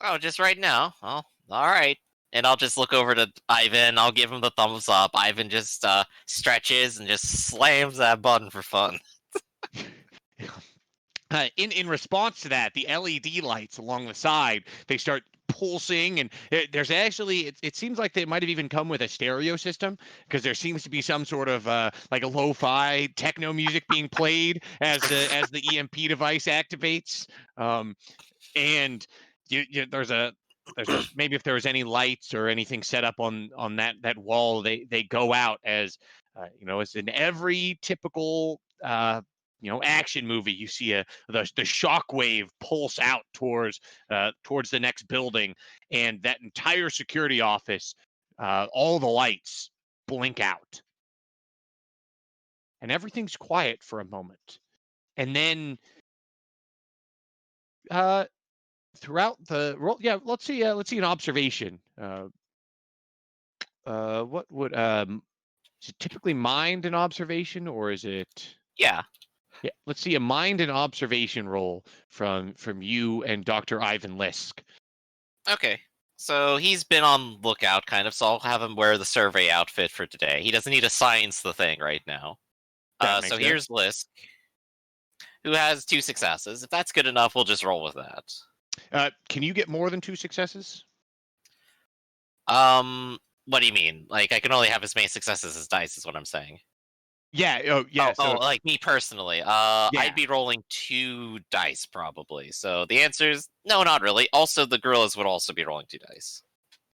Oh, just right now? Oh, all right. And I'll just look over to Ivan. I'll give him the thumbs up. Ivan just stretches and just slams that button for fun. In response to that, the LED lights along the side, they start pulsing, and there's actually it seems like they might have even come with a stereo system, because there seems to be some sort of like a lo-fi techno music being played as the EMP device activates. And there's a maybe if there was any lights or anything set up on that wall, they go out as as in every typical action movie. You see the shockwave pulse out towards the next building, and that entire security office, all the lights blink out, and everything's quiet for a moment, and then uh, throughout the roll, yeah, let's see an observation. What would is it typically mind an observation, or is it? Yeah. Yeah, let's see a mind and observation roll from you and Dr. Ivan Lisk. Okay. So he's been on lookout, kind of. So I'll have him wear the survey outfit for today. He doesn't need to science the thing right now. That So makes here's sense. Lisk, who has 2 successes. If that's good enough, we'll just roll with that. Can you get more than 2 successes? What do you mean? Like I can only have as many successes as dice, is what I'm saying. Yeah. Oh, Oh, yeah. oh, So like me personally. I'd yeah, be rolling 2 dice probably. So the answer is no, not really. Also, the gorillas would also be rolling 2 dice.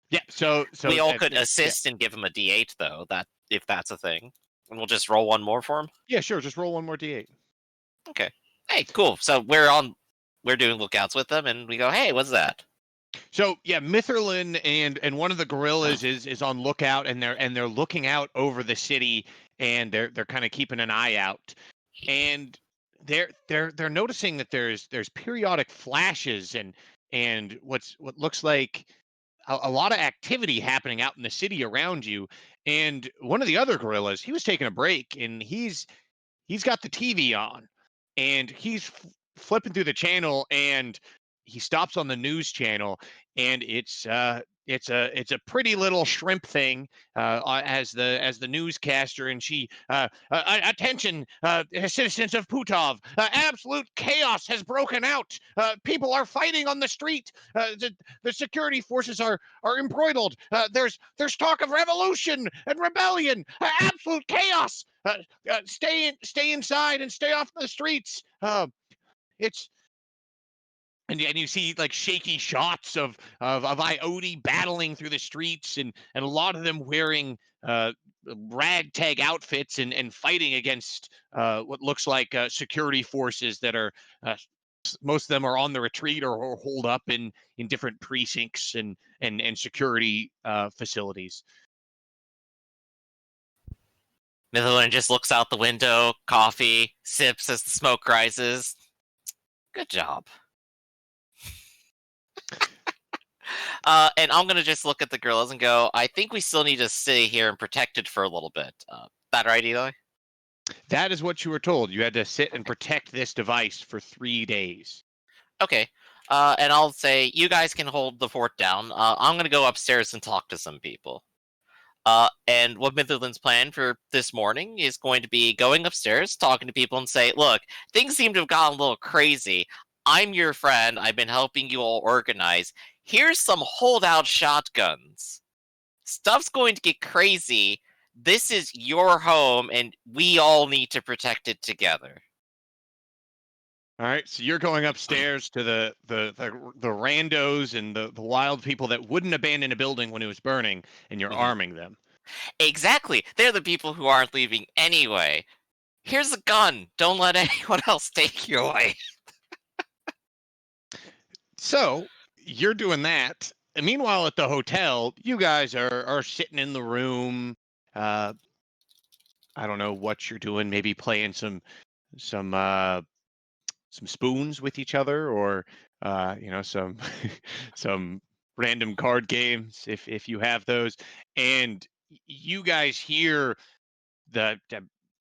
yeah. So We all could yeah, assist and give him a D8 though. That if that's a thing, and we'll just roll one more for him. yeah. Sure. Just roll one more d8. Okay. Hey, cool. So we're doing lookouts with them, and we go, hey, what's that? So yeah, Mitherlin and one of the gorillas is on lookout, and they're looking out over the city, and they're kind of keeping an eye out, and they're noticing that there's periodic flashes and what looks like a lot of activity happening out in the city around you. And one of the other gorillas, he was taking a break, and he's got the TV on, and he's flipping through the channel, and he stops on the news channel, and it's a pretty little shrimp thing, as the newscaster, and she attention, citizens of Putov, absolute chaos has broken out. People are fighting on the street. The security forces are embroiled. There's talk of revolution and rebellion. Absolute chaos. Stay inside and stay off the streets. It's and you see like shaky shots of Iodi battling through the streets, and a lot of them wearing ragtag outfits and fighting against what looks like security forces that are most of them are on the retreat, or holed up in different precincts and security facilities. Mitherland just looks out the window, coffee, sips as the smoke rises. Good job. And I'm gonna just look at the gorillas and go, I think we still need to stay here and protect it for a little bit. That right, Eli? That is what you were told. You had to sit and Okay. protect this device for 3 days. Okay. And I'll say, you guys can hold the fort down. I'm gonna go upstairs and talk to some people. And what Mitherland's plan for this morning is going to be going upstairs, talking to people, and say, look, things seem to have gotten a little crazy. I'm your friend. I've been helping you all organize. Here's some holdout shotguns. Stuff's going to get crazy. This is your home, and we all need to protect it together. All right, so you're going upstairs to the randos and the wild people that wouldn't abandon a building when it was burning, and you're Mhm. arming them. Exactly. They're the people who aren't leaving anyway. Here's a gun. Don't let anyone else take you away. So you're doing that. And meanwhile, at the hotel, you guys are sitting in the room. Uh, I don't know what you're doing. Maybe playing some some spoons with each other, or some some random card games if you have those. And you guys hear the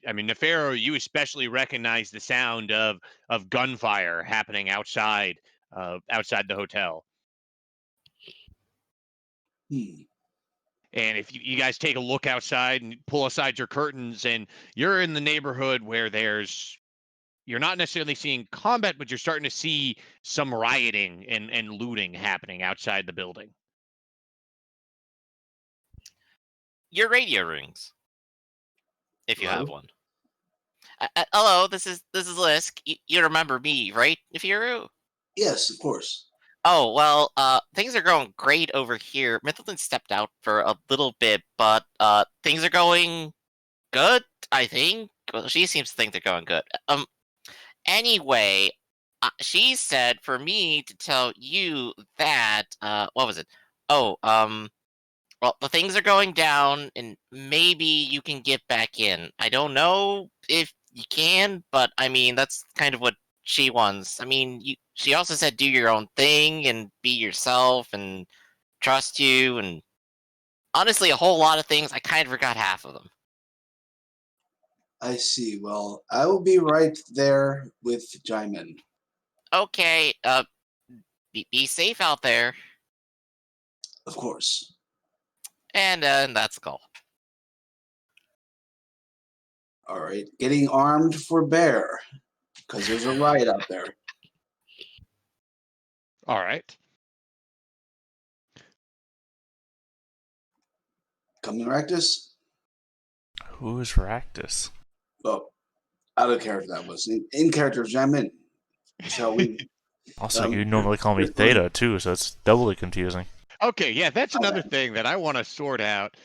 I mean, Nefero, you especially recognize the sound of gunfire happening outside the hotel. And if you guys take a look outside and pull aside your curtains, and you're in the neighborhood where you're not necessarily seeing combat, but you're starting to see some rioting and looting happening outside the building. Your radio rings, if you have Hello? one. Hello, this is Lisk. You remember me, right, Ifiru? Yes, of course. Oh, well, things are going great over here. Mythilin stepped out for a little bit, but things are going good, I think. Well, she seems to think they're going good. Anyway, she said for me to tell you that, what was it? Oh, well, the things are going down, and maybe you can get back in. I don't know if you can, but I mean, that's kind of what she wants. I mean, she also said do your own thing and be yourself and trust you, and honestly, a whole lot of things. I kind of forgot half of them. I see. Well, I will be right there with Jaimin. Okay, be safe out there, Of course. and that's all. All right. Getting armed for bear, because there's a riot out there. All right. Coming, Ractus? Who is Ractus? Well, out of character that was. In character of Jaimin. Shall we? Also, you normally call me Theta too, so it's doubly confusing. Okay, yeah, that's another thing that I want to sort out.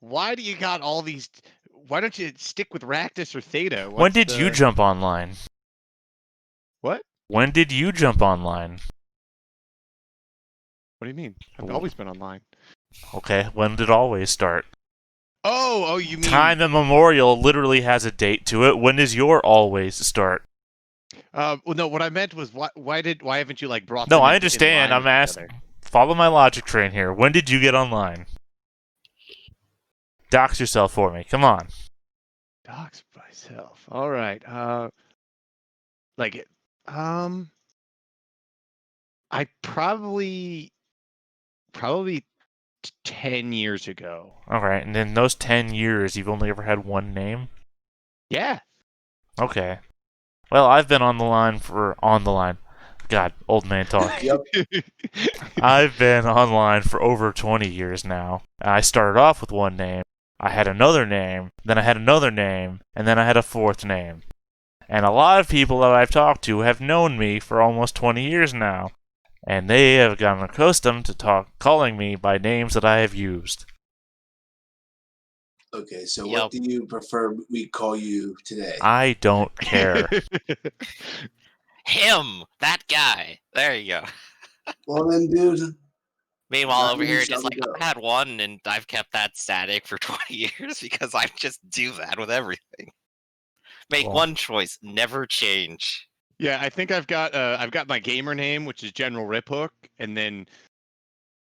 Why do you got all these? Why don't you stick with Ractus or Theta? When did you jump online? What? When did you jump online? What do you mean? I've Ooh. always been online. Okay, when did always start? Oh, you mean Time immemorial literally has a date to it. When does your always start? Well, no. What I meant was why haven't you like brought? No, them I in understand. line I'm with each asking. other? Follow my logic train here. When did you get online? Dox yourself for me. Come on. Dox myself. All right. Like, I probably 10 years ago. All right, and in those 10 years, you've only ever had one name? Yeah. Okay. Well, I've been on the line. God, old man talk. Yep. I've been online for over 20 years now. I started off with one name. I had another name, then I had another name, and then I had a fourth name. And a lot of people that I've talked to have known me for almost 20 years now. And they have gotten accustomed to calling me by names that I have used. Okay, so Yep. what do you prefer we call you today? I don't care. Him, that guy. There you go. Well then, dude. Meanwhile, Not over many here, shall just we like go. I had one, and I've kept that static for 20 years because I just do that with everything. Make Cool. one choice, never change. Yeah, I think I've got my gamer name, which is General Riphook, and then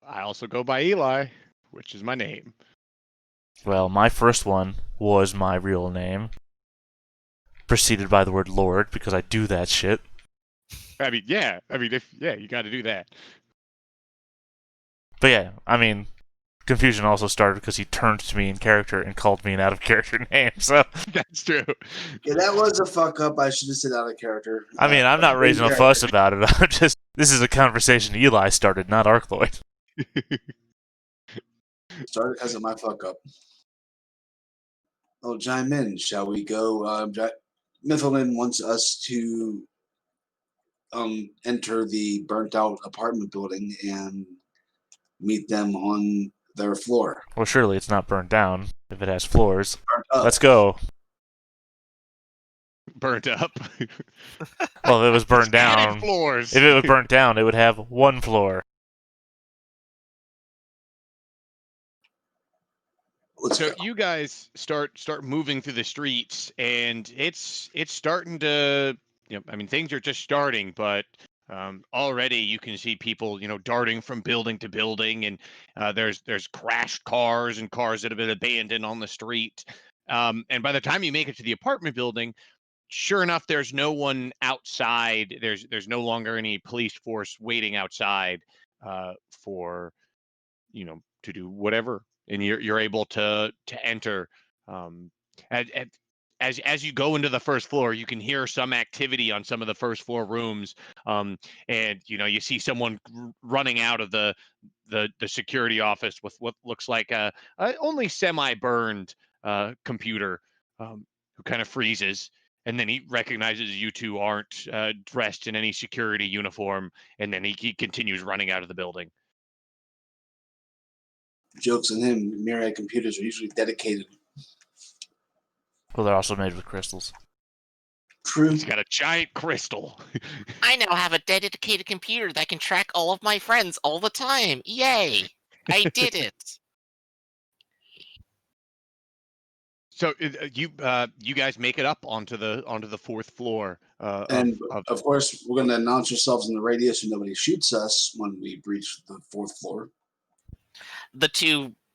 I also go by Eli, which is my name. Well, my first one was my real name, preceded by the word Lord, because I do that shit. I mean, you got to do that. But yeah, I mean, confusion also started because he turned to me in character and called me an out-of-character name, so... That's true. Yeah, that was a fuck up. I should have said out of character. I mean, I'm not raising a in fuss about it. I'm just... This is a conversation Eli started, not Arcloid. Started because of my fuck up. Oh, Jaimin, shall we go? Mythilin wants us to enter the burnt out apartment building and meet them on their floor. Well, surely it's not burned down if it has floors. Burnt up. Let's go. Burnt up. Well, if it was burned Added down... floors. If it was burnt down, it would have one floor. Let's So go. you guys start moving through the streets, and it's starting to, I mean, things are just starting, but already you can see people, darting from building to building, and there's crashed cars and cars that have been abandoned on the street. And by the time you make it to the apartment building, sure enough, there's no one outside. There's no longer any police force waiting outside. for to do whatever, and you're able to enter. At, at, as you go into the first floor, you can hear some activity on some of the first floor rooms, and you see someone running out of the security office with what looks like a only semi-burned computer, who kind of freezes, and then he recognizes you two aren't dressed in any security uniform, and then he continues running out of the building. Jokes on him. Myriad computers are usually dedicated. Well, they're also made with crystals. True. He's got a giant crystal. I now have a dedicated computer that can track all of my friends all the time. Yay! I did it. So you guys make it up onto the fourth floor. And of of course, we're going to announce ourselves in the radio so nobody shoots us when we breach the fourth floor.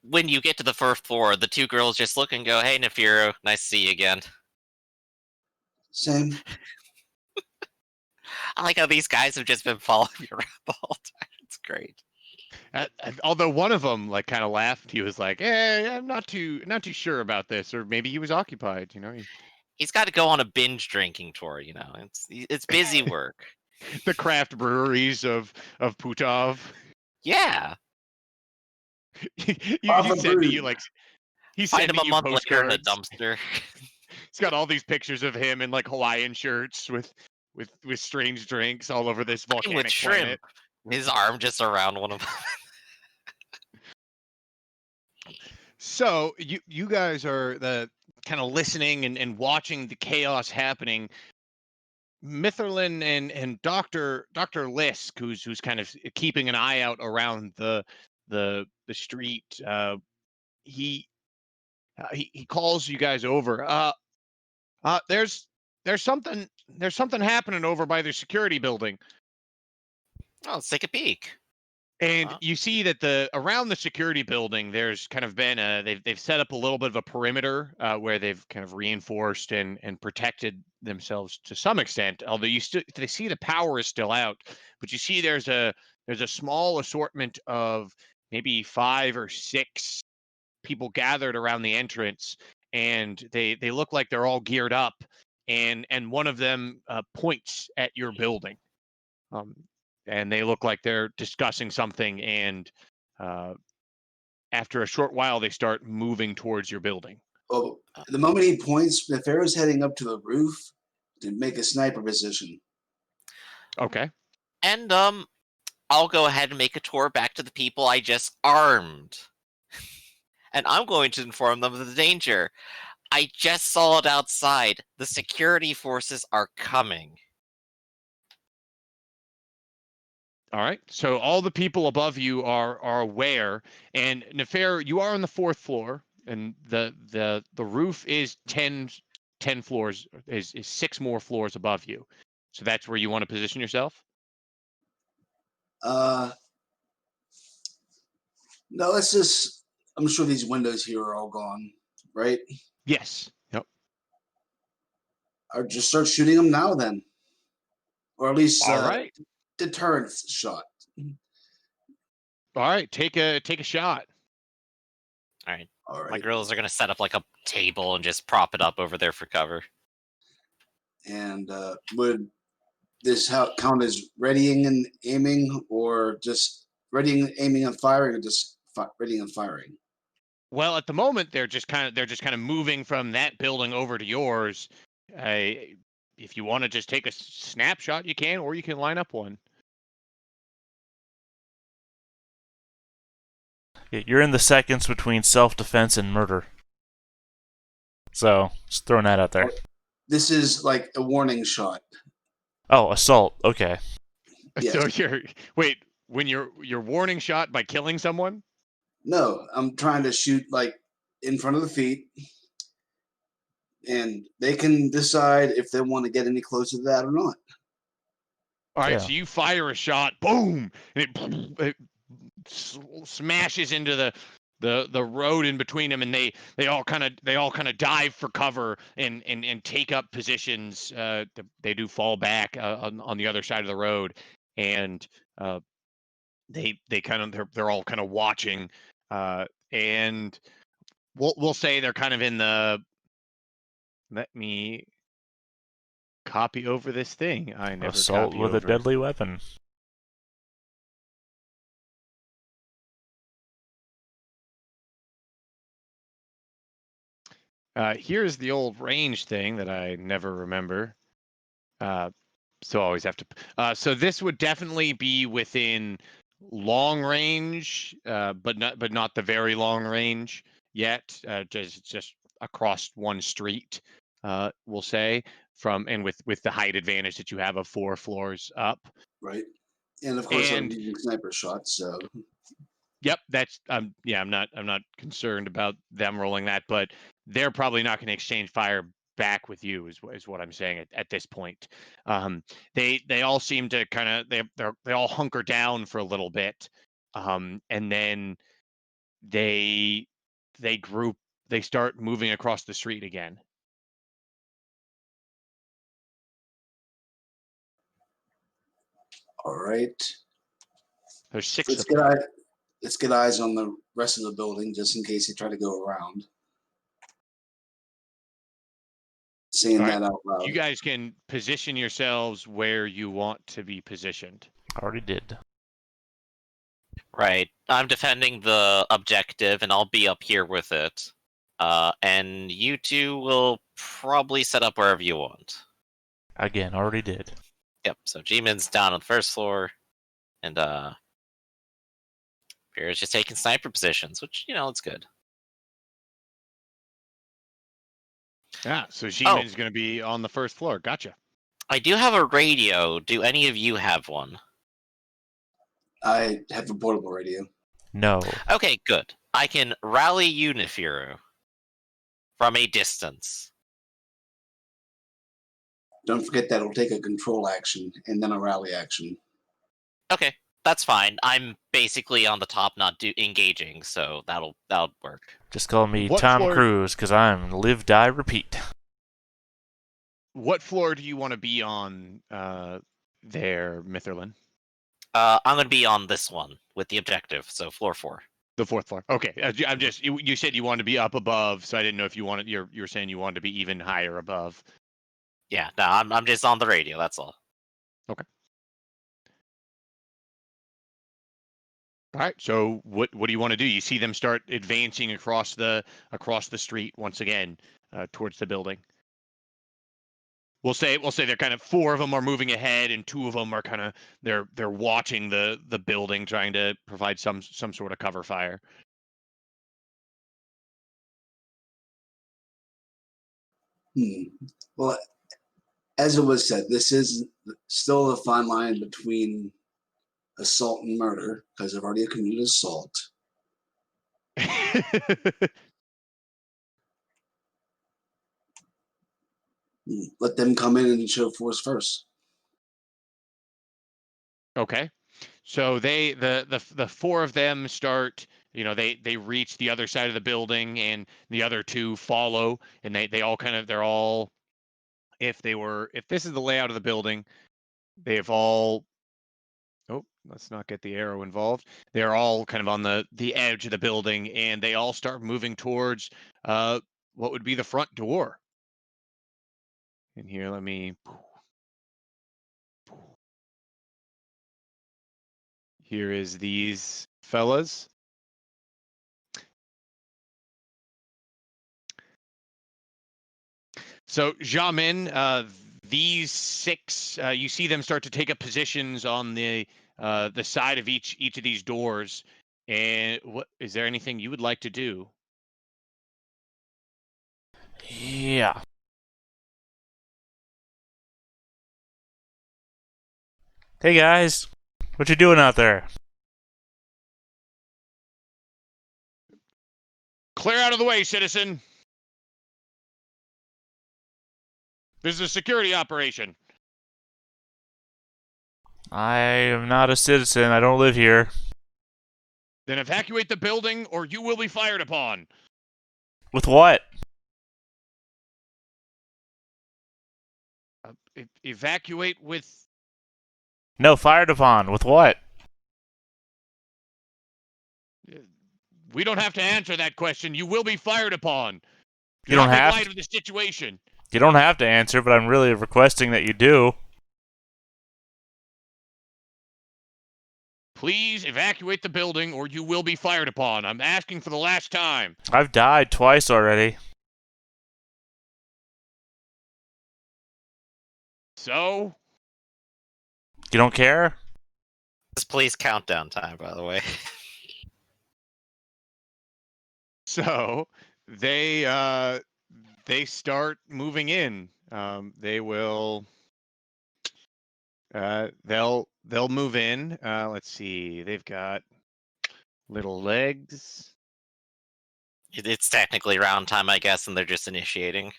When you get to the first floor, the two girls just look and go, "Hey, Nefiro, nice to see you again." Same. I like how these guys have just been following you around the whole time. It's great. although one of them like kind of laughed. He was like, I'm not too sure about this, or maybe he was occupied. He's got to go on a binge drinking tour. It's busy work. The craft breweries of Putov. Yeah. He said to you, like, he's Find him sending a you month later in a postcards. dumpster. He's got all these pictures of him in like Hawaiian shirts with strange drinks all over this With volcanic shrimp. planet. His arm just around one of them. So you guys are the kind of listening and watching the chaos happening. Mitherlin and Dr. Lisk, who's kind of keeping an eye out around the street, he calls you guys over. There's something happening over by the security building. Oh, let's take a peek. And you see that around the security building, there's kind of been they've set up a little bit of a perimeter where they've kind of reinforced and protected themselves to some extent. Although they see the power is still out, but you see there's a small assortment of maybe 5 or 6 people gathered around the entrance, and they look like they're all geared up, and one of them points at your building. And they look like they're discussing something, and after a short while, they start moving towards your building. Well, the moment he points, the Pharaoh's heading up to the roof to make a sniper position. Okay. And I'll go ahead and make a tour back to the people I just armed. And I'm going to inform them of the danger. I just saw it outside. The security forces are coming. All right. So all the people above you are aware, and Nefer, you are on the 4th floor, and the roof is 10 floors, is 6 more floors above you. So that's where you want to position yourself? No, let's just. I'm sure these windows here are all gone, right? Yes. Yep. Or just start shooting them now, then, or at least All right. deterrence shot. All right. Take a shot. All right. All right. My girls are going to set up like a table and just prop it up over there for cover. And would this count as readying and aiming, or just readying, aiming, and firing, or just readying and firing? Well, at the moment, they're just kind of moving from that building over to yours. If you want to just take a snapshot, you can, or you can line up one. You're in the seconds between self-defense and murder. So, just throwing that out there. This is like a warning shot. Oh, assault. Okay. Yes. So when you're warning shot by killing someone? No, I'm trying to shoot like in front of the feet, and they can decide if they want to get any closer to that or not. All right, Yeah. so you fire a shot, boom, and it smashes into the road in between them, and they all kind of dive for cover and take up positions. They do fall back on the other side of the road, and they kind of they're all kind of watching, and we'll say they're kind of in the. Let me copy over this thing. I never Assault copy with a over. deadly weapon. Here's the old range thing that I never remember. So I always have to. So this would definitely be within long range, but not the very long range yet. Just across one street, we'll say, and with the height advantage that you have of 4 floors up. Right. And of course, I'm And using sniper shots, so yep, that's yeah, I'm not concerned about them rolling that, but they're probably not going to exchange fire back with you is what I'm saying at this point. They all seem to kind of they all hunker down for a little bit, and then they group, they start moving across the street again. all right. There's 6 Let's of get them. let's get eyes on the rest of the building just in case they try to go around. Saying All right, that out you loud. guys can position yourselves where you want to be positioned. Already did. Right. I'm defending the objective, and I'll be up here with it. And you two will probably set up wherever you want. Again, already did. Yep. So G-Min's down on the first floor, and Fear's just taking sniper positions, which it's good. Yeah, so G-Min's going to be on the first floor. Gotcha. I do have a radio. Do any of you have one? I have a portable radio. No. Okay, good. I can rally Unifiru from a distance. Don't forget that it'll take a control action and then a rally action. Okay, that's fine. I'm basically on the top, not engaging, so that'll work. Just call me What Tom floor- Cruise, because I'm live, die, repeat. What floor do you want to be on there, Mitherlin? I'm gonna be on this one with the objective, so floor 4. The 4th floor. Okay, I'm just you said you wanted to be up above, so I didn't know if you wanted you were saying you wanted to be even higher above. Yeah, no, I'm just on the radio. That's all. Okay. All right. So what do you want to do? You see them start advancing across the street once again towards the building. We'll say they're kind of 4 of them are moving ahead, and 2 of them are kind of they're watching the building, trying to provide some sort of cover fire. Well, as it was said, this is still a fine line between assault and murder because I've already committed assault. Let them come in and show force first. Okay. So the 4 of them start, they reach the other side of the building, and the other 2 follow, and they all kind of they're all, if this is the layout of the building, they've all, oh, let's not get the arrow involved. They're all kind of on the edge of the building, and they all start moving towards what would be the front door. And here, let me, here is these fellas. So Jamin, these 6, you see them start to take up positions on the side of each of these doors. And what is there anything you would like to do? Yeah. Hey guys, what you doing out there? Clear out of the way, citizen. This is a security operation. I am not a citizen. I don't live here. Then evacuate the building, or you will be fired upon. With what? Evacuate with. No, fired upon. With what? We don't have to answer that question. You will be fired upon. Do You not don't make have light to. of the situation. You don't have to answer, but I'm really requesting that you do. Please evacuate the building or you will be fired upon. I'm asking for the last time. I've died twice already. So? You don't care? This police countdown time, by the way. So they start moving in. They will they'll move in. Let's see. They've got little legs. It's technically round time, I guess, and they're just initiating.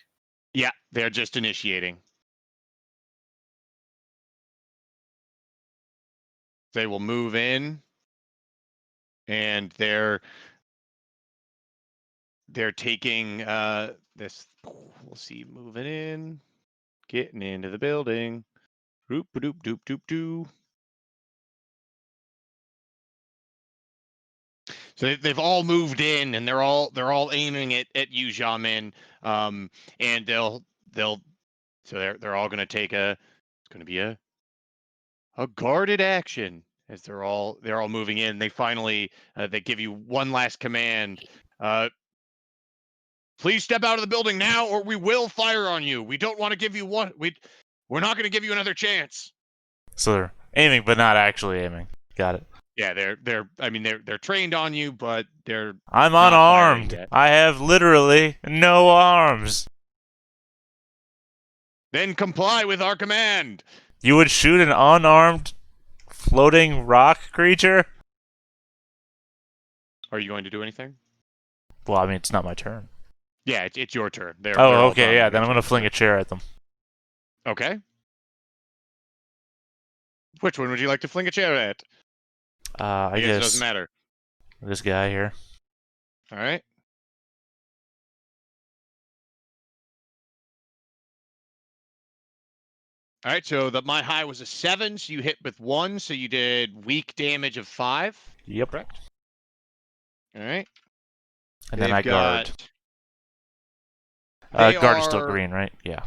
Yeah, they're just initiating. They will move in and they're taking this. We'll see, moving in, getting into the building. Doop doop doop doop doop. So they've all moved in, and they're all aiming at you, Jamin. And they'll so they're all going to take it's going to be a guarded action as they're all moving in. They finally they give you one last command. Please step out of the building now, or we will fire on you. We don't want to give you one. We're not going to give you another chance. So they're aiming, but not actually aiming. Got it. Yeah, they're trained on you, but they're I'm not firing unarmed. yet. I have literally no arms. Then comply with our command. You would shoot an unarmed floating rock creature? Are you going to do anything? Well, I mean, it's not my turn. Yeah, it's your turn. They're Oh, all okay, done yeah, on then your I'm gonna turn. fling a chair at them. Okay. Which one would you like to fling a chair at? I guess it doesn't guess matter. this guy here. All right. All right, so my high was a 7, so you hit with 1, so you did weak damage of 5. Yep. Correct. All right. And then I guard. They Guard is still are- green, right? Yeah.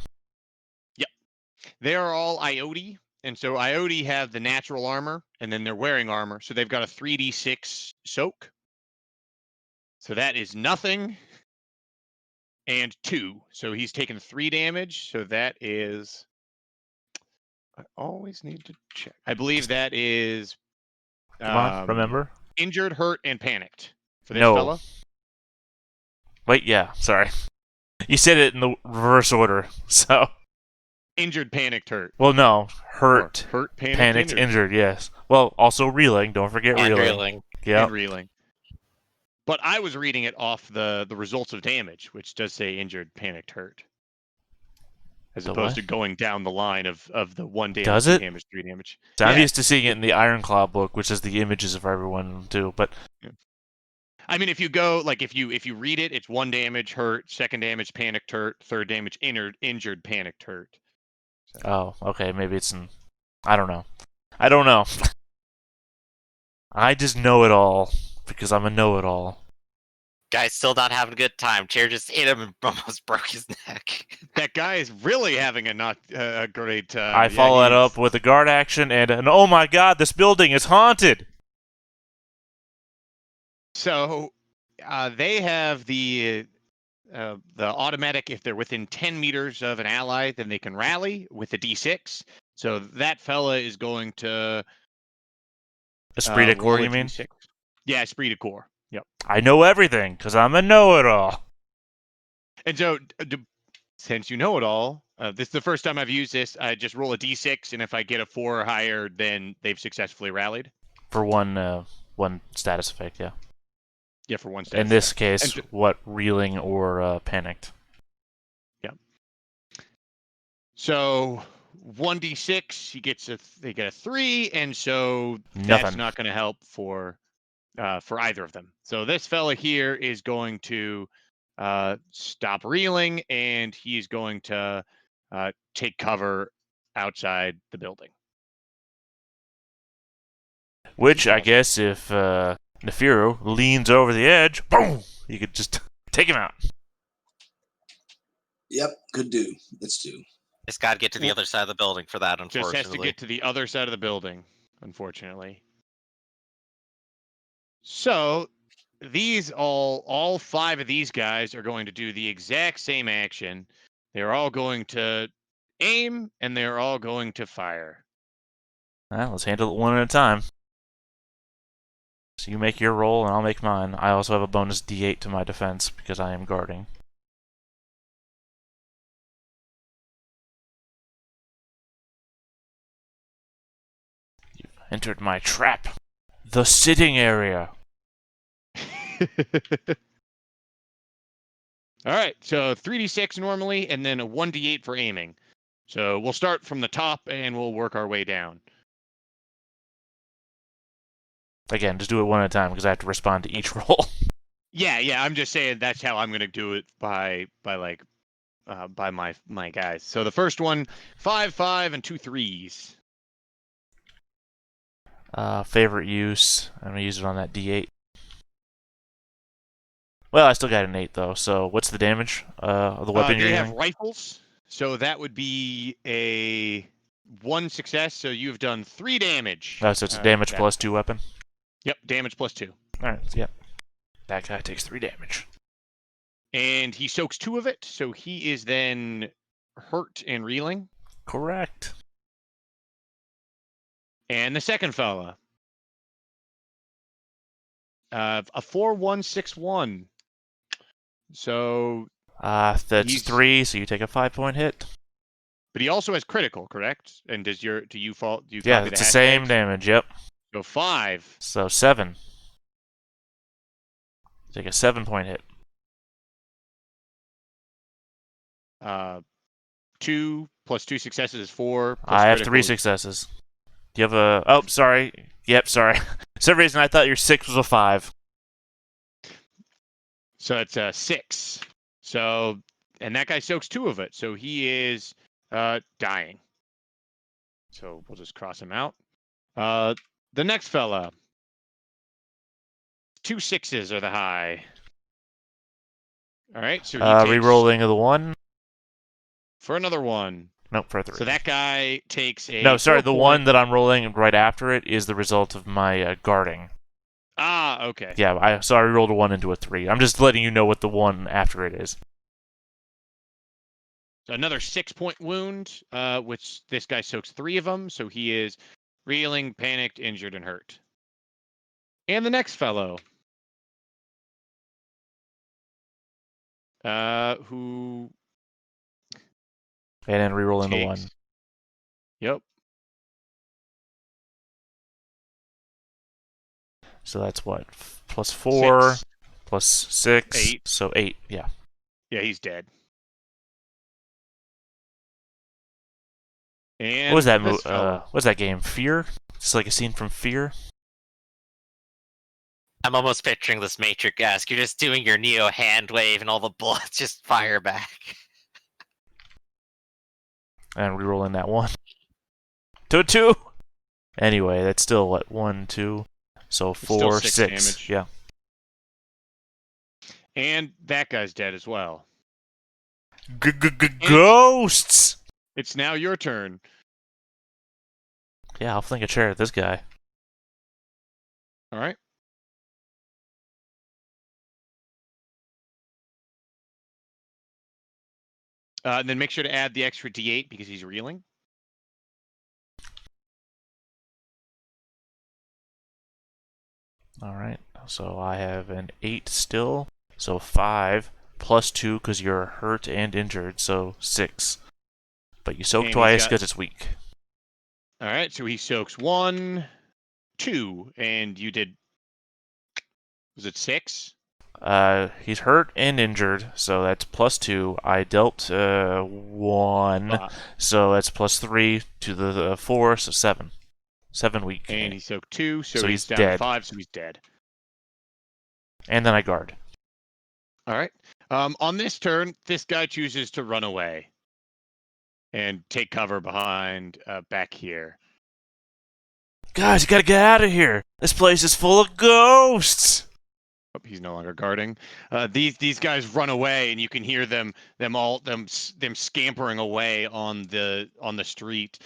They are all Ioti, and so Ioti have the natural armor, and then they're wearing armor, so they've got a 3d6 soak. So that is nothing. And 2. So he's taken 3 damage. So that is. I always need to check. I believe that is. Come on, remember? Injured, hurt, and panicked for this No. fella. Wait, yeah, sorry. You said it in the reverse order, so. Injured, panicked, hurt. Well, no. Hurt, Or hurt, panicked, injured, yes. Well, also reeling. Don't forget And reeling. reeling. Yeah. And reeling. But I was reading it off the results of damage, which does say injured, panicked, hurt. As The opposed what? to going down the line of the 1 damage, Does 2 it? damage, 3 damage. So I'm Yeah. used to seeing it in the Ironclaw book, which has the images of everyone too. But I mean, if you go if you read it, it's 1 damage, hurt, 2nd damage, panicked, hurt, 3rd damage, injured, panicked, hurt. So. Oh, okay, maybe it's in. I don't know. I don't know. I just know it all because I'm a know-it-all. Guy's still not having a good time. Chair just hit him and almost broke his neck. That guy is really having a not great. I follow that up with a guard action and an oh my god, this building is haunted. So they have the automatic. If they're within 10 meters of an ally, then they can rally with a D6. So that fella is going to Esprit de corps, roll a you mean? D6. Yeah, esprit de corps. Yep. I know everything because I'm a know-it-all. And so, since you know it all, this is the first time I've used this. I just roll a D6, and if I get a 4 or higher, then they've successfully rallied. For one status effect, yeah. Yeah, for 1 status In this effect. case, what, reeling or panicked? Yeah. So 1d6, they get a 3, and so that's Nothing. not going to help for either of them. So this fella here is going to stop reeling, and he's going to take cover outside the building. Which I guess if Nefiru leans over the edge. Boom! You could just take him out. Yep, could do. Let's do. Just gotta get to the Well, other side of the building for that, Just has to unfortunately. get to the other side of the building, unfortunately. So all 5 of these guys are going to do the exact same action. They're all going to aim and they're all going to fire. Well, let's handle it one at a time. So you make your roll and I'll make mine. I also have a bonus D8 to my defense because I am guarding. You've entered my trap. The sitting area. All right, so 3d6 normally, and then a 1d8 for aiming. So we'll start from the top, and we'll work our way down. Again, just do it one at a time because I have to respond to each roll. Yeah, I'm just saying that's how I'm gonna do it by my guys. So the first one, 5, 5, and 2 3s. Favorite use. I'm gonna use it on that D8. Well, I still got an 8 though. So what's the damage of the weapon you're They have using? rifles, so that would be a 1 success. So you've done 3 damage. Oh, so it's a damage plus 2 weapon. Yep, damage plus 2. All right. Yep. That guy takes 3 damage. And he soaks 2 of it, so he is then hurt and reeling. Correct. And the second fella, a 4-1-6-1. So, That's He's- 3, so you take a 5-point hit. but he also has critical, correct? And do you fall? Do you Yeah, copy it's the the same hashtags? damage. Yep. So 5. So 7. Take a 7-point hit. 2 plus 2 successes is 4. Plus I have critical 3 is- successes. Do you have a? Oh, sorry. Yep, sorry. For some reason, I thought your 6 was a 5. So it's a 6. So, and that guy soaks 2 of it. So he is dying. So we'll just cross him out. The next fella, 2 6s are the high. All right, so he takes Rerolling of the 1. for another 1. Nope, for a 3. So that guy takes a No, sorry, the 4 one point- that I'm rolling right after it is the result of my guarding. Ah, okay. Yeah, I rolled a 1 into a 3. I'm just letting you know what the one after it is. So another 6-point wound, which this guy soaks 3 of them. So he is reeling, panicked, injured, and hurt. And the next fellow, who And then rerolling the 1. takes. Yep. So that's what? Plus 4, 6. plus 6. 8. So 8, yeah. Yeah, he's dead. And What was that? this fella, What was that game? Fear? It's like a scene from Fear. I'm almost picturing this Matrix-esque. You're just doing your Neo hand wave and all the bullets just fire back. And rerolling that 1. To a 2! Anyway, that's still what? 1, 2. So still 4, 6 6. damage. Yeah. and that guy's dead as well. Ghosts! It's now your turn. Yeah, I'll fling a chair at this guy. All right. And then make sure to add the extra D8 because he's reeling. Alright, so I have an 8 still. So 5 plus 2 because you're hurt and injured, so 6. But you soak And he's twice got- because it's weak. All right, so he soaks 1, 2, and you did. Was it 6? He's hurt and injured, so that's plus 2. I dealt 1, so that's plus 3 to the 4, so 7. 7 weak. And he soaked 2, so, So he's he's down dead. to 5, so he's dead. And then I guard. All right. On this turn, this guy chooses to run away and take cover behind back here. Guys, you gotta get out of here. This place is full of ghosts. Oh, he's no longer guarding. These guys run away, and you can hear them scampering away on the street.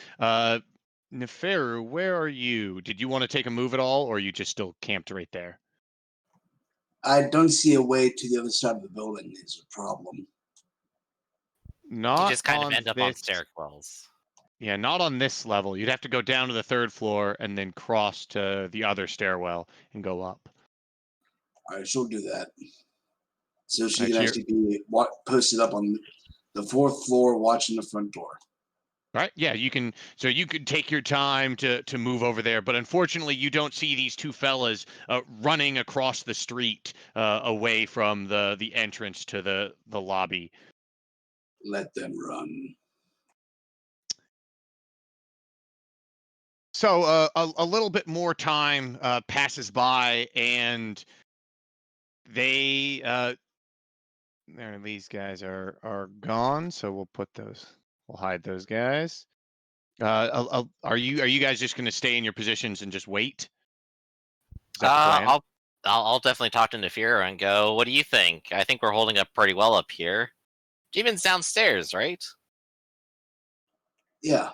Neferu, where are you? Did you want to take a move at all, or are you just still camped right there? I don't see a way to the other side of the building is a problem. You Not just kind of on end up on this. stairwells. Yeah, not on this level. You'd have to go down to the 3rd floor and then cross to the other stairwell and go up. All right, she'll do that. So she Right, can so actually be posted up on the 4th floor watching the front door. Right. Yeah, you can. So you could take your time to move over there, but unfortunately, you don't see these two fellas running across the street away from the entrance to the lobby. Let them run. So a little bit more time passes by, and they there. These guys are gone. So we'll put those. We'll hide those guys. Are you guys just going to stay in your positions and just wait? Is that the plan? I'll definitely talk to Nefira and go, what do you think? I think we're holding up pretty well up here. Jimin's downstairs, right? Yeah.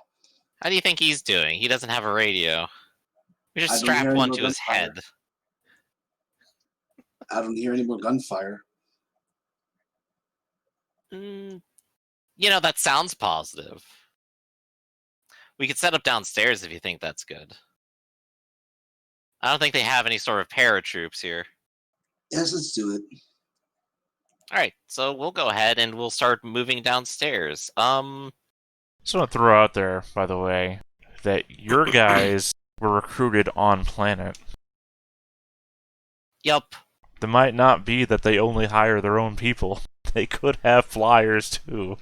How do you think he's doing? He doesn't have a radio. We should I don't hear strap any one more to his gunfire. head. I don't hear any more gunfire. That sounds positive. We could set up downstairs if you think that's good. I don't think they have any sort of paratroops here. Yes, let's do it. Alright, so we'll go ahead and we'll start moving downstairs. Just want to throw out there, by the way, that your guys were recruited on planet. Yup. It might not be that they only hire their own people. They could have flyers, too.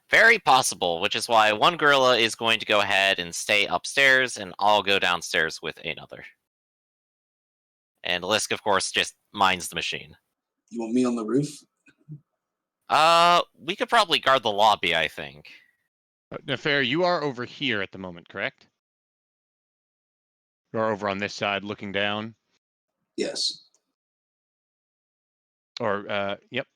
Very possible, which is why one gorilla is going to go ahead and stay upstairs, and I'll go downstairs with another. And Lisk, of course, just mines the machine. You want me on the roof? We could probably guard the lobby, I think. Nefer, you are over here at the moment, correct? You're over on this side looking down? Yes. Or, yep.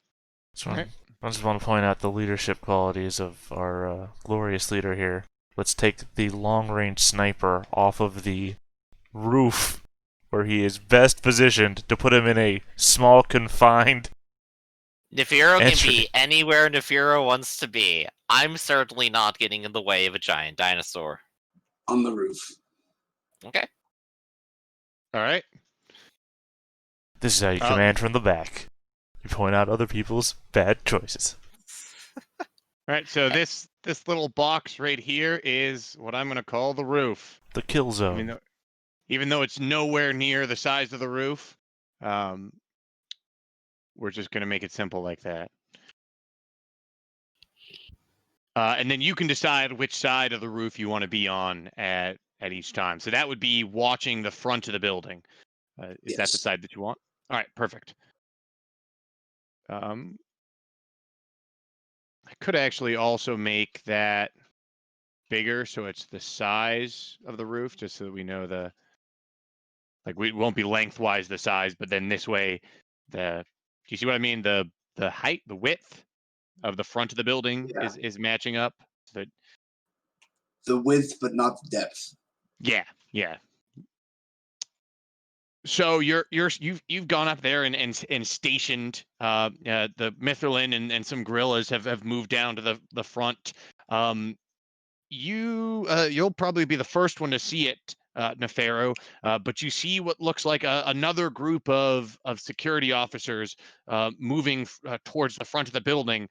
So I just want to point out the leadership qualities of our glorious leader here. Let's take the long-range sniper off of the roof where he is best positioned to put him in a small, confined Nefiro can entry. be anywhere Nefiro wants to be. I'm certainly not getting in the way of a giant dinosaur. On the roof. All Okay. right. This is how you command from the back. You point out other people's bad choices. All right, so this little box right here is what I'm going to call the roof. The kill zone. Even though it's nowhere near the size of the roof, we're just going to make it simple like that. And then you can decide which side of the roof you want to be on at each time. So that would be watching the front of the building. Is that the side that you want? All right, perfect. I could actually also make that bigger, so it's the size of the roof, just so that we know we won't be lengthwise the size, but then this way, do you see what I mean? The height, the width of the front of the building is matching up. But the width, but not the depth. Yeah. So you've gone up there and stationed the Mithrlin and some gorillas have moved down to the front. You'll probably be the first one to see it, Nefero, but you see what looks like another group of security officers moving towards the front of the building.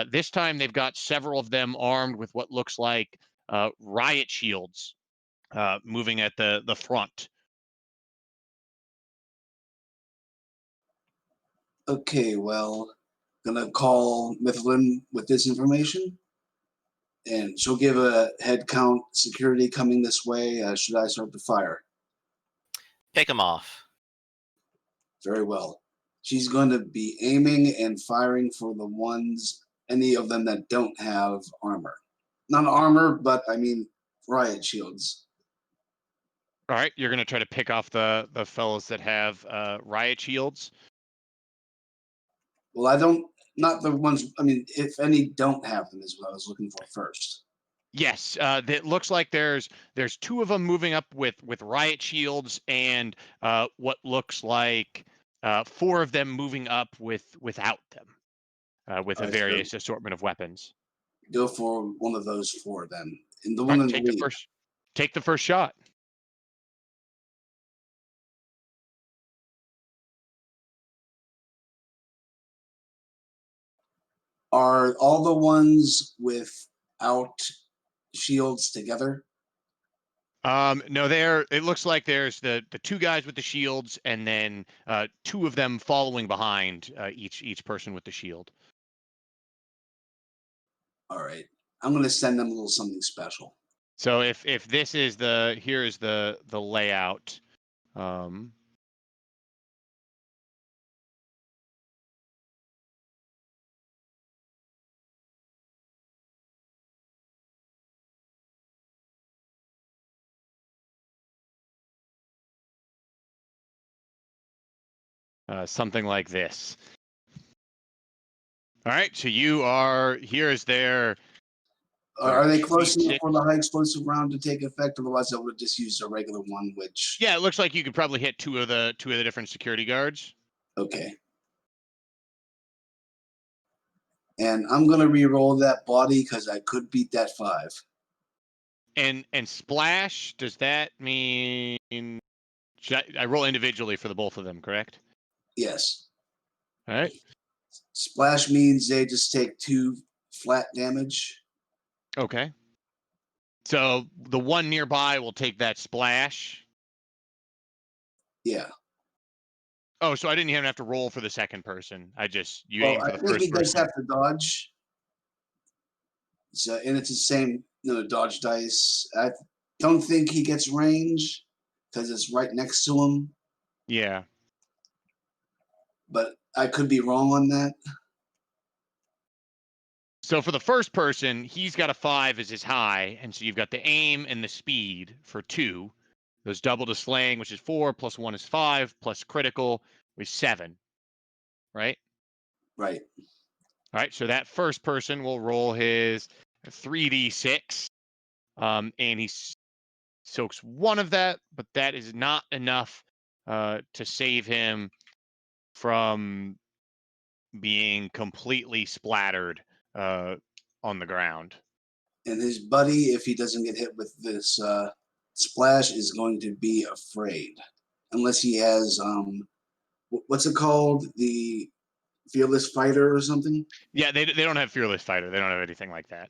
This time they've got several of them armed with what looks like riot shields moving at the front. Okay, well, gonna call Mithrlin with this information, and she'll give a head count security coming this way. Should I start the fire? Pick him off. Very well. She's going to be aiming and firing for the ones, any of them that don't have armor. Not armor, but I mean riot shields. All right, you're gonna try to pick off the fellows that have riot shields. Well, I don't. Not the ones. I mean, if any don't have them, is what I was looking for first. Yes, that looks like there's two of them moving up with riot shields, and what looks like four of them moving up without them, with All a right, so various assortment of weapons. go for one of those four then, and the All one right, in the lead. take the first shot. Are all the ones without shields together? No, it looks like there's the two guys with the shields, and then two of them following behind each person with the shield. All right, I'm gonna send them a little something special. So if this is here is the layout. Um, something like this. All right, so here is their Are they close enough 2d6. for the high explosive round to take effect? Otherwise, I would have just used a regular one. Which Yeah, it looks like you could probably hit two of the different security guards. okay. And I'm gonna re-roll that body because I could beat that 5. And splash, does that mean I roll individually for the both of them, correct? Yes. All right. Splash means they just take 2 flat damage. Okay. So the one nearby will take that splash. Yeah. Oh, so I didn't even have to roll for the second person. You Well, aim for I the think first he does person. have to dodge. So, and it's the same, dodge dice. I don't think he gets range because it's right next to him. Yeah. But I could be wrong on that. So for the first person, he's got a 5 as his high, and so you've got the aim and the speed for 2. Those double to slaying, which is 4, plus 1 is 5, plus critical is 7. Right? Right. All right. So that first person will roll his 3d6. And he soaks 1 of that, but that is not enough to save him from being completely splattered on the ground. And his buddy, if he doesn't get hit with this splash, is going to be afraid. Unless he has, what's it called? The Fearless Fighter or something? Yeah, they don't have Fearless Fighter. They don't have anything like that.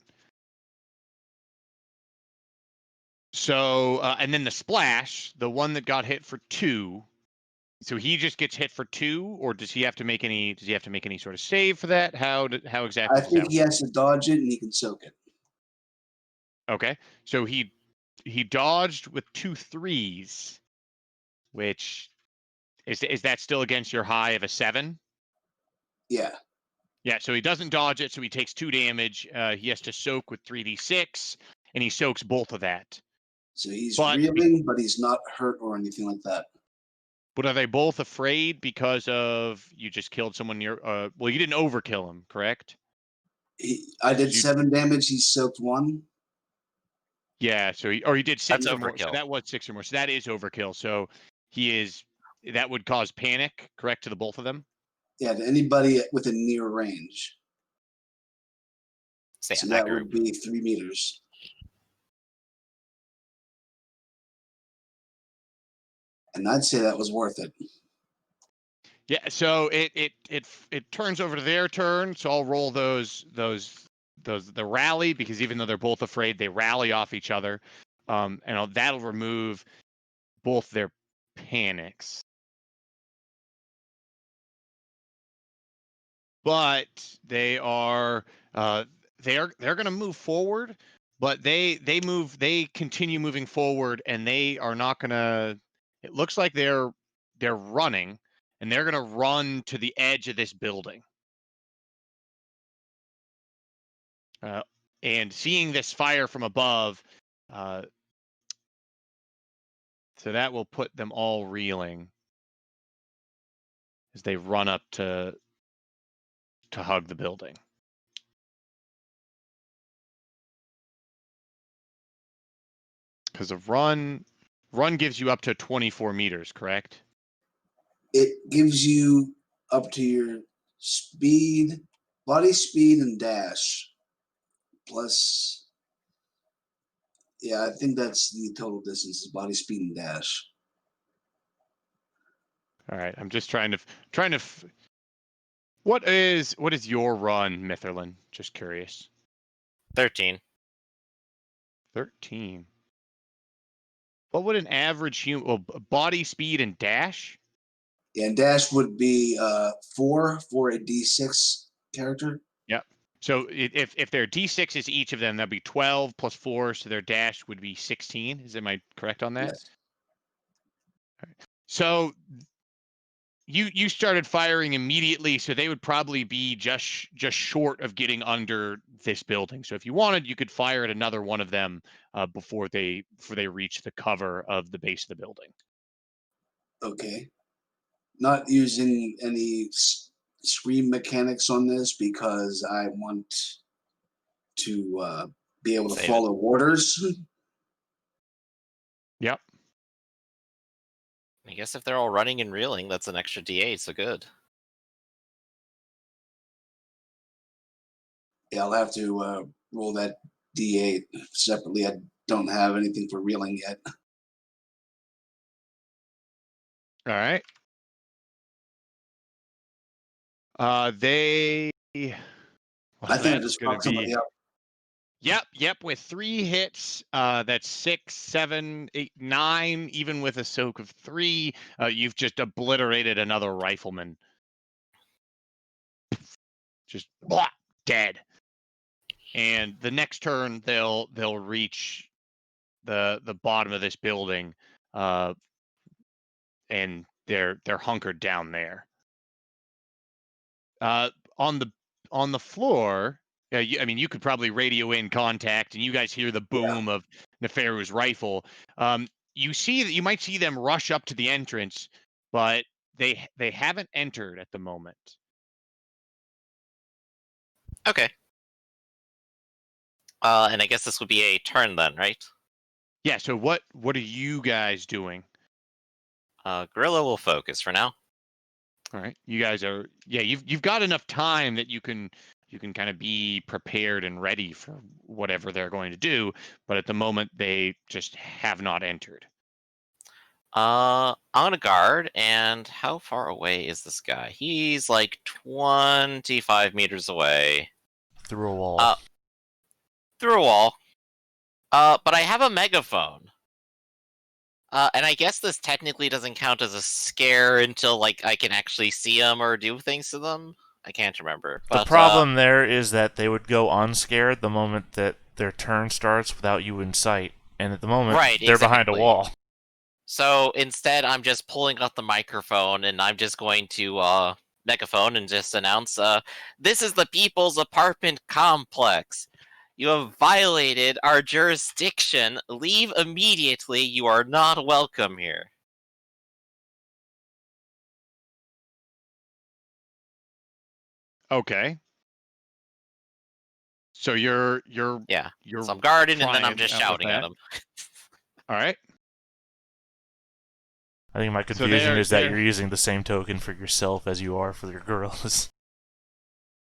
So, and then the splash, the one that got hit for 2. So he just gets hit for 2, or does he have to make any? Does he have to make any sort of save for that? How exactly I does that think he work? has to dodge it and he can soak it. Okay, so he dodged with 2 3s, which is that still against your high of a 7? Yeah. Yeah, so he doesn't dodge it, so he takes 2 damage. He has to soak with 3d6, and he soaks both of that. So he's But reeling, but he's not hurt or anything like that. But are they both afraid because of you just killed someone near? Well, you didn't overkill him, correct? I did You 7 damage. He soaked 1. Yeah, so he did 6 That's or more. So overkill. that was 6 or more. So that is overkill. So that would cause panic, correct, to the both of them? Yeah, to anybody within near range. Stay So in that that group. would be 3 meters. And I'd say that was worth it. Yeah, so it turns over to their turn. So I'll roll the rally, because even though they're both afraid, they rally off each other. And that'll remove both their panics. But they're going to move forward, but they continue moving forward, and they are not going to. It looks like they're running, and they're going to run to the edge of this building. And seeing this fire from above, So that will put them all reeling as they run up to hug the building. Because a run gives you up to 24 meters, correct? It gives you up to your speed, body speed, and dash. Plus, yeah, I think that's the total distance: is body speed and dash. All right, I'm just trying to. What is your run, Mitherlin? Just curious. 13. 13. What would an average human? Well, body speed and dash. Yeah, and dash would be 4 for a D6 character. Yep. So if they're D6s each of them, that'd be 12 plus 4, so their dash would be 16. Am I correct on that? Yes. So you started firing immediately, so they would probably be just short of getting under this building. So if you wanted, you could fire at another one of them before they reach the cover of the base of the building. Okay. Not using any screen mechanics on this because I want to be able to Save follow orders. Yep. I guess if they're all running and reeling, that's an extra D8, so good. Yeah, I'll have to roll that D8 separately. I don't have anything for reeling yet. All right. They. Well, I think I that's just going to fucked somebody be. up. Yep. With 3 hits, that's 6, 7, 8, 9. Even with a soak of 3, you've just obliterated another rifleman. Just blah, dead. And the next turn, they'll reach the bottom of this building, and they're hunkered down there. On the floor. I mean, you could probably radio in contact, and you guys hear the boom of Neferu's rifle. You might see them rush up to the entrance, but they haven't entered at the moment. Okay. And I guess this would be a turn then, right? Yeah. So what are you guys doing? Gorilla will focus for now. All right. You guys are. Yeah. You've got enough time that you can kind of be prepared and ready for whatever they're going to do. But at the moment, they just have not entered. I'm gonna guard, and how far away is this guy? He's like 25 meters away. Through a wall. Through a wall. But I have a megaphone. And I guess this technically doesn't count as a scare until, like, I can actually see them or do things to them. I can't remember. But, The problem there is that they would go unscared the moment that their turn starts without you in sight. And at the moment, Right, they're behind a exactly. wall. So instead, I'm just pulling up the microphone, and I'm just going to megaphone and just announce, this is the People's Apartment Complex. You have violated our jurisdiction. Leave immediately. You are not welcome here. Okay. So you're Yeah. So I'm guarding, and then I'm trying just out with shouting at that. them. All right. I think my confusion is that you're using the same token for yourself as you are for your gorillas.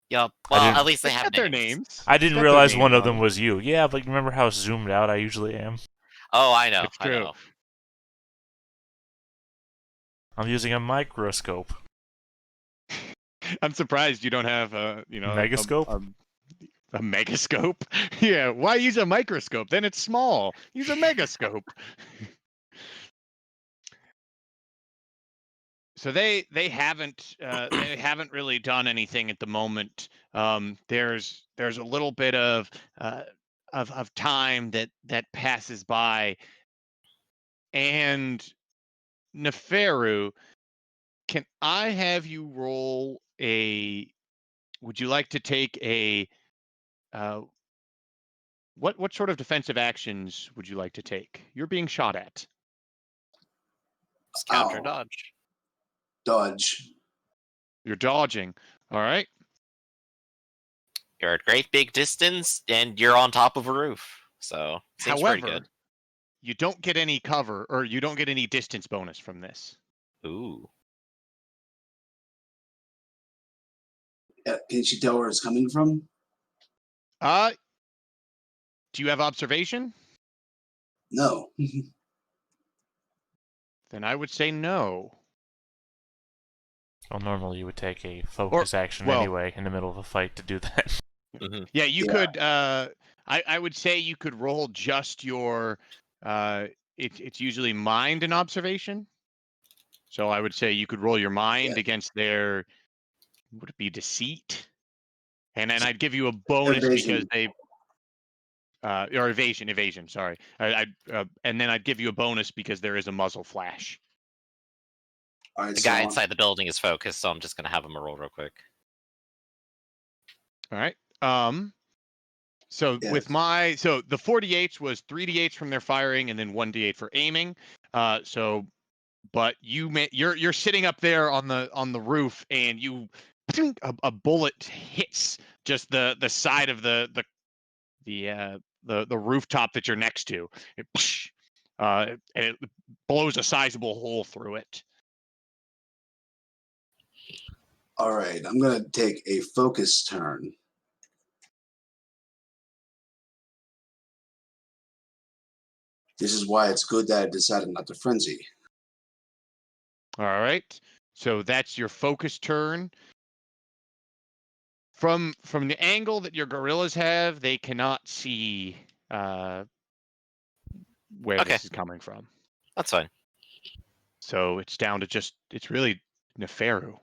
Yup. Well, at least they It's have got their names. names. I didn't realize one of them them was you. Yeah, but remember how zoomed out I usually am? Oh, I know. It's I true. know. I'm using a microscope. I'm surprised you don't have a Megascope? a megascope. Yeah. Why use a microscope? Then it's small. Use a megascope. So they haven't really done anything at the moment. There's a little bit of time that passes by, and Neferu, can I have you roll a? Would you like to take a? What sort of defensive actions would you like to take? You're being shot at. Just counter Ow. dodge. Dodge. You're dodging. All right. You're at great big distance, and you're on top of a roof. So, seems pretty However, good. you don't get any cover, or you don't get any distance bonus from this. Ooh. Can she tell where it's coming from? Do you have observation? No. Then I would say no. Well, normally you would take a focus action well- anyway in the middle of a fight to do that. Mhm. Yeah, you Yeah. could. I would say you could roll just your. It's usually mind and observation. So I would say you could roll your mind Yeah. against their. Would it be deceit? And then I'd give you a bonus Evasion. because they. Or evasion. Sorry. And then I'd give you a bonus because there is a muzzle flash. All right. The So guy inside the building is focused, so I'm just gonna have him roll real quick. All right. So Yeah. with my the 48 was 3d8 from their firing and then 1d8 for aiming. But you're sitting up there on the roof and you a bullet hits just the side of the rooftop that you're next to. And it blows a sizable hole through it. all right. I'm gonna take a focus turn. This is why it's good that I decided not to frenzy. All right. So that's your focus turn. From the angle that your gorillas have, they cannot see where Okay. this is coming from. That's fine. So it's down to it's really Neferu.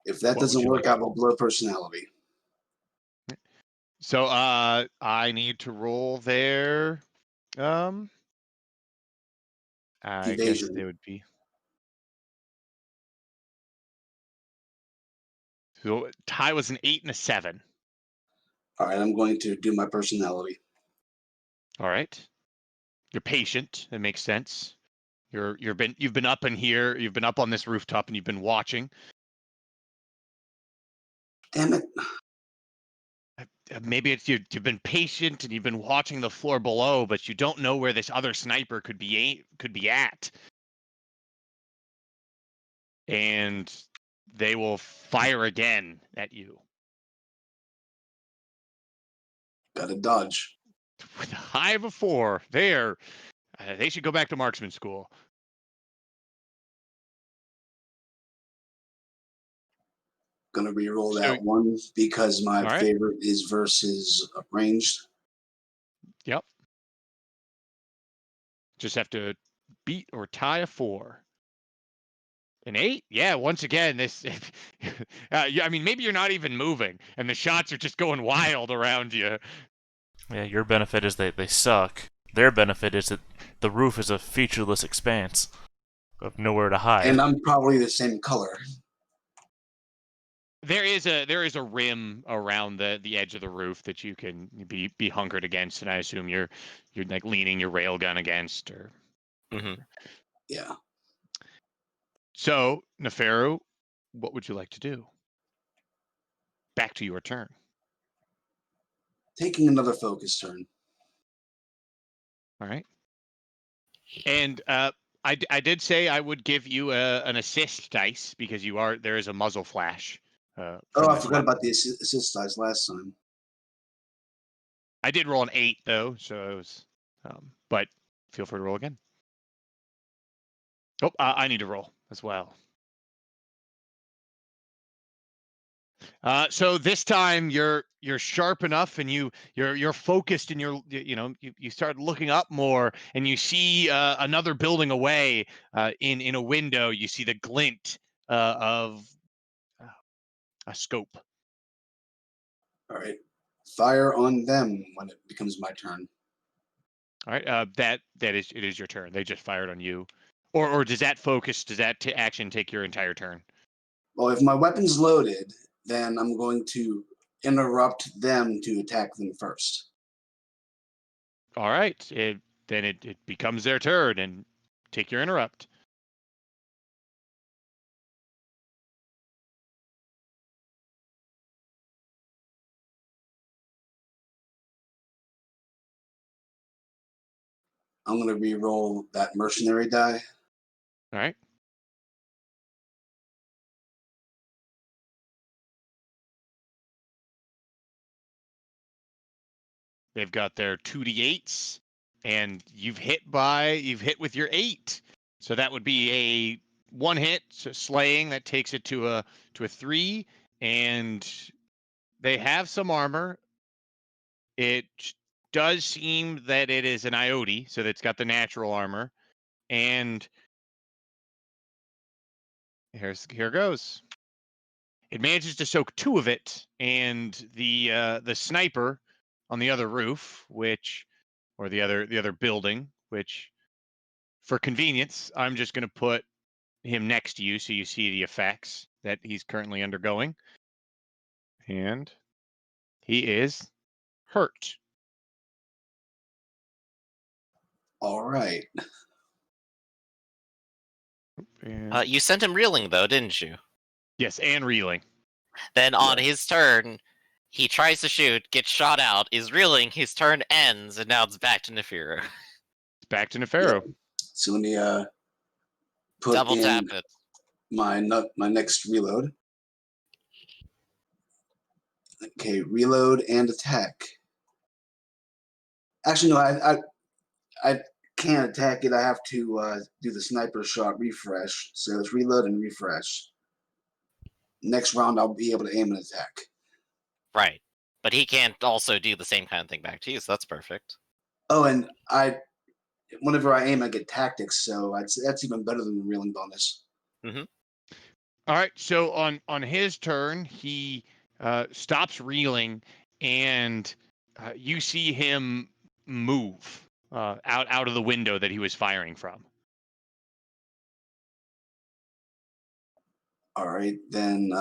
If that What would doesn't you work, like? I will blow personality. So I need to roll their I guess Evasion. they would be. So tie was an 8 and a 7. All right. I'm going to do my personality. All right. You're patient. That makes sense. You've been up in here. You've been up on this rooftop and you've been watching. Damn it. Maybe it's you've been patient and you've been watching the floor below, but you don't know where this other sniper could be at. And they will fire again at you. Got to dodge. With a high of a 4, they should go back to marksman school. Gonna re-roll So- that one because my All right. favorite is versus ranged. Yep. Just have to beat or tie a 4. An 8? Yeah, once again, this. I mean, maybe you're not even moving, and the shots are just going wild around you. Yeah, your benefit is that they suck. Their benefit is that the roof is a featureless expanse of nowhere to hide. And I'm probably the same color. There is a rim around the edge of the roof that you can be hunkered against, and I assume you're like leaning your railgun against, or. Mm-hmm. Yeah. So, Neferu, what would you like to do? Back to your turn. Taking another focus turn. All right. And I did say I would give you an assist dice because there is a muzzle flash. Oh, from I this forgot weapon. about the assist dice last time. I did roll an 8 though, so it was. But feel free to roll again. Oh, I need to roll as well. So this time you're sharp enough and you're focused and you start looking up more and you see another building away in a window. You see the glint of a scope. All right. Fire on them when it becomes my turn. All right. It is your turn. They just fired on you, or does that action take your entire turn? Well, if my weapon's loaded, then I'm going to interrupt them to attack them first. All right. then it becomes their turn, and take your interrupt. I'm going to re-roll that mercenary die. All right. They've got their 2d8s, and you've hit with your 8. So that would be a one hit, so slaying, that takes it to a 3, and they have some armor. It does seem that it is an IOD, so that's got the natural armor. And here goes. It manages to soak 2 of it, and the sniper on the other roof, or the other building, which for convenience, I'm just going to put him next to you so you see the effects that he's currently undergoing. And he is hurt. All right. And You sent him reeling, though, didn't you? yes, and reeling. Then on Yeah. his turn, he tries to shoot, gets shot out, is reeling, his turn ends, and now it's back to Nefiro. It's back to Nefero. Yeah. So let me put Double in tap it. my next reload. Okay, reload and attack. Actually, no, I can't attack it. I have to do the sniper shot refresh. So it's reload and refresh. Next round, I'll be able to aim and attack. Right. But he can't also do the same kind of thing back to you, so that's perfect. Oh, and whenever I aim, I get tactics, so that's even better than the reeling bonus. Mm-hmm. All right, so on his turn, he stops reeling, and you see him move out of the window that he was firing from. All right, then.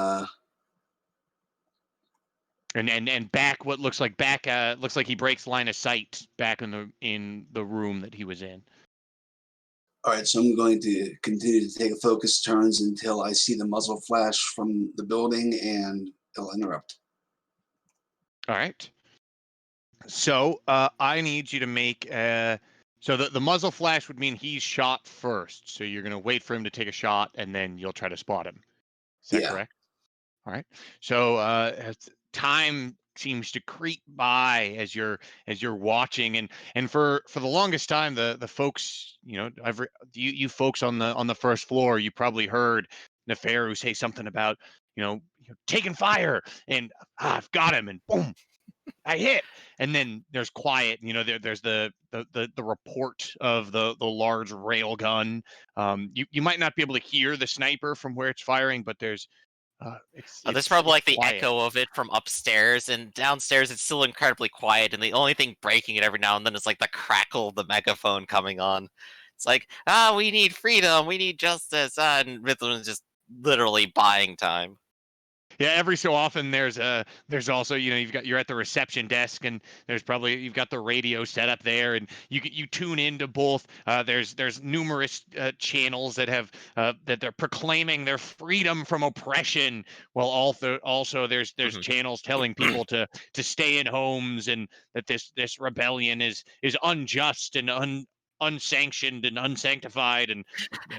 And back, what looks like he breaks line of sight back in the room that he was in. All right, so I'm going to continue to take focus turns until I see the muzzle flash from the building, and it'll interrupt. All right. So I need you to make so the muzzle flash would mean he's shot first. So you're going to wait for him to take a shot, and then you'll try to spot him. Is that correct? All right. So as time seems to creep by as you're watching, and for the longest time, the folks, you folks on the first floor, you probably heard Neferu say something about taking fire, and I've got him, and boom, I hit. And then there's quiet. There's the report of the large rail gun. You might not be able to hear the sniper from where it's firing, but there's There's probably like the quiet. echo of it from upstairs, and downstairs it's still incredibly quiet, and the only thing breaking it every now and then is like the crackle of the megaphone coming on. It's like, we need freedom, we need justice, and Midland's just literally buying time. Yeah, every so often there's also you're at the reception desk, and you've got the radio set up there, and you tune into both. There's numerous channels that have that they're proclaiming their freedom from oppression, while also there's channels telling people to stay in homes, and that this rebellion is unjust and unsanctioned and unsanctified, and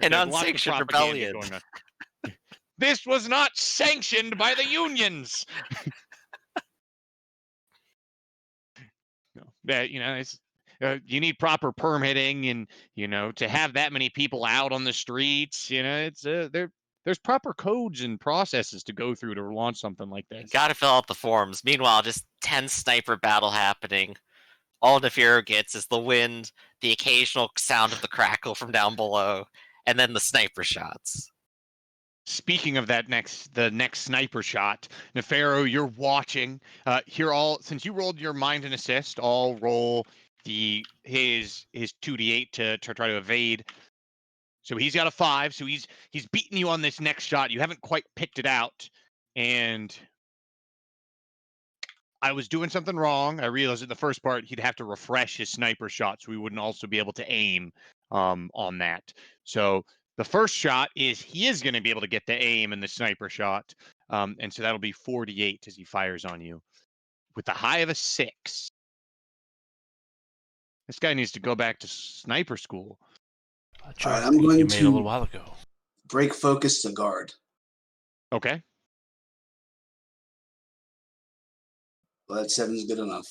An there's lots of unsanctioned propaganda rebellion. going on. This was not sanctioned by the unions. It's you need proper permitting, and to have that many people out on the streets. It's there's proper codes and processes to go through to launch something like this. Gotta fill out the forms. Meanwhile, just tense sniper battle happening. All Nefiro gets is the wind, the occasional sound of the crackle from down below, and then the sniper shots. Speaking of the next sniper shot, Nefero, you're watching. Since you rolled your mind and assist, I'll roll his 2d8 to try to evade. So he's got a 5, so he's beating you on this next shot. You haven't quite picked it out, and I was doing something wrong. I realized in the first part he'd have to refresh his sniper shot, so we wouldn't also be able to aim on that. So the first shot is he is going to be able to get the aim in the sniper shot, and so that'll be 48 as he fires on you with the high of a 6. This guy needs to go back to sniper school. A All chart right, I'm you going made a little to while ago. break focus to guard. Okay. Well, that 7's good enough.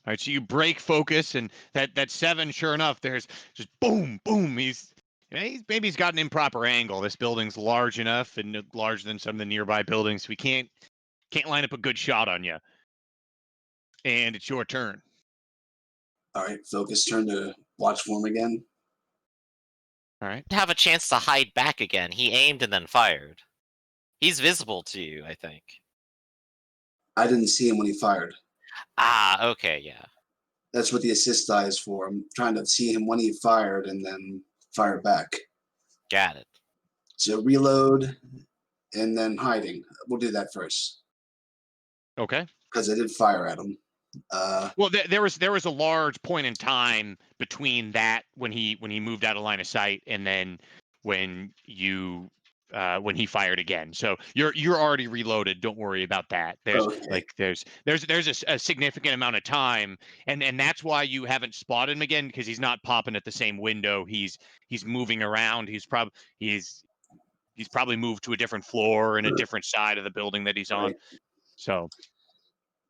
All right, so you break focus, and that 7, sure enough, there's just boom, boom. Maybe he's got an improper angle. This building's large enough and larger than some of the nearby buildings. We can't line up a good shot on you. And it's your turn. All right, focus turn to watch form again. All right. Have a chance to hide back again. He aimed and then fired. He's visible to you, I think. I didn't see him when he fired. Ah, okay, yeah. That's what the assist die is for. I'm trying to see him when he fired and then fire back. Got it. So reload and then hiding. We'll do that first Okay. because I did fire at him. Well, there was a large point in time between that when he moved out of line of sight and then when he fired again. So you're already reloaded. Don't worry about that. There's Okay. there's a significant amount of time, and that's why you haven't spotted him again, because he's not popping at the same window. He's moving around. He's probably moved to a different floor and a different side of the building that he's on. Right.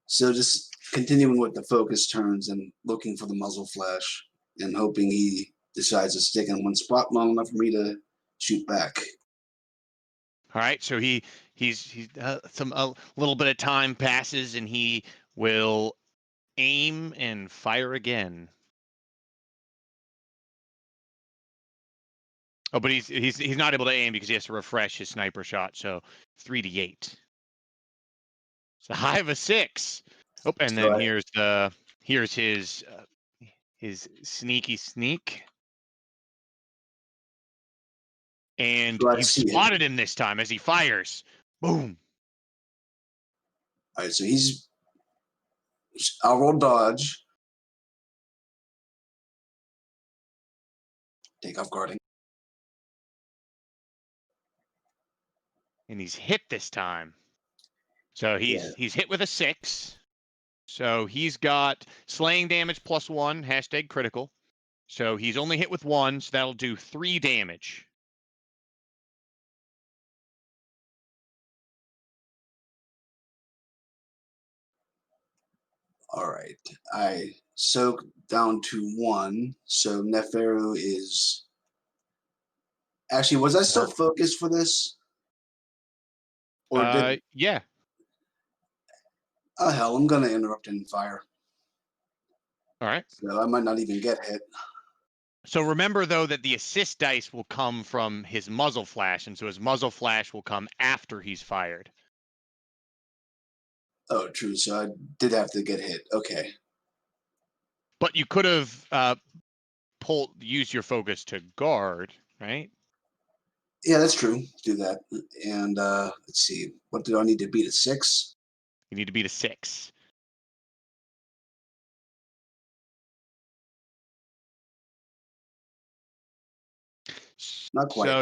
So just continuing with the focus turns and looking for the muzzle flash and hoping he decides to stick in one spot long enough for me to shoot back. all right, so he's a little bit of time passes and he will aim and fire again. Oh, but he's not able to aim because he has to refresh his sniper shot. So 3d8. It's a high of a 6. Oh, and then here's his sneaky sneak. And So I you've see him. spotted him this time as he fires. Boom. All right, so I'll roll dodge. Take off guarding. And he's hit this time. So he's hit with a 6. So he's got slaying damage +1, #critical. So he's only hit with 1, so that'll do 3 damage. All right, I soak down to 1. So Neferu is actually. Was I still focused for this? Or did? Yeah. Oh hell! I'm gonna interrupt and fire. All right. So I might not even get hit. So remember, though, that the assist dice will come from his muzzle flash, and so his muzzle flash will come after he's fired. Oh, true. So I did have to get hit. Okay. But you could have used your focus to guard, right? Yeah, that's true. Do that. And let's see. What do I need to beat? A 6? You need to beat a 6. Not quite. So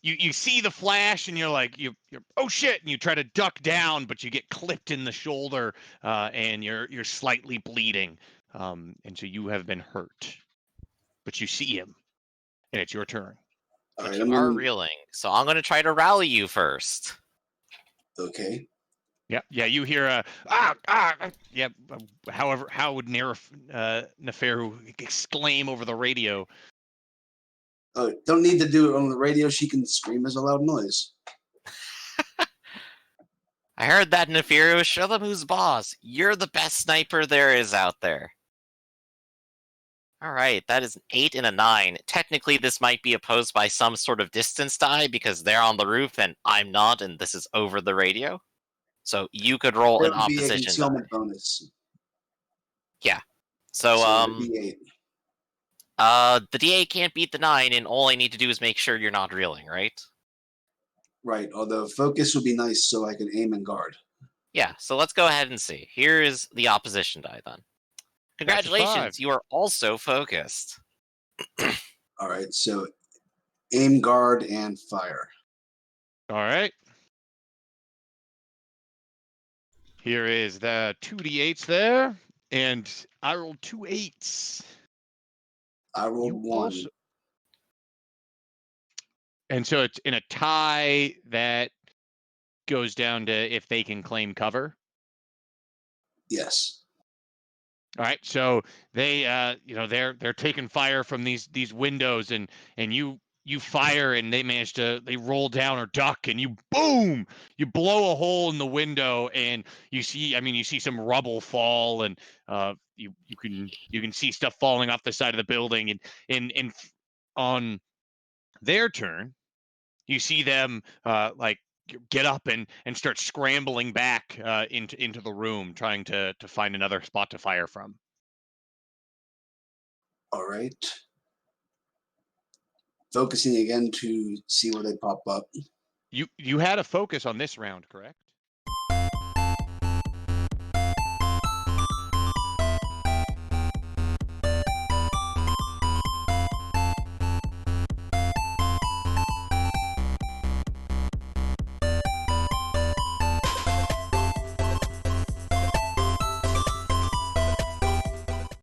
you see the flash and you're like you're oh shit, and you try to duck down, but you get clipped in the shoulder, and you're slightly bleeding, and so you have been hurt, but you see him, and it's your turn. All But right, you are reeling, so I'm going to try to rally you first. Okay. Yeah. You hear yeah. However, how would Neferu exclaim over the radio? Oh, don't need to do it on the radio. She can scream as a loud noise. I heard that, Nefiru. Show them who's boss. You're the best sniper there is out there. Alright, that is an 8 and a 9. Technically, this might be opposed by some sort of distance die because they're on the roof and I'm not, and this is over the radio. So you could roll There an would be a opposition die. concealment bonus. Yeah. So, D8. the D8 can't beat the 9, and all I need to do is make sure you're not reeling, right? Right. Although focus would be nice so I can aim and guard. Yeah, so let's go ahead and see. Here is the opposition die then. That's a 5. Congratulations, you are also focused. All right, so aim, guard, and fire. All right. Here is the 2d8s there, and I rolled 2 8s. I rolled You 1. also- And so it's in a tie that goes down to if they can claim cover. Yes. All right, so they, they're taking fire from these windows, and you fire, and they roll down or duck, and you boom, you blow a hole in the window, and you see some rubble fall, and you can see stuff falling off the side of the building, and on their turn, you see them get up and start scrambling back into the room, trying to find another spot to fire from. All right. Focusing again to see where they pop up. You had a focus on this round, correct?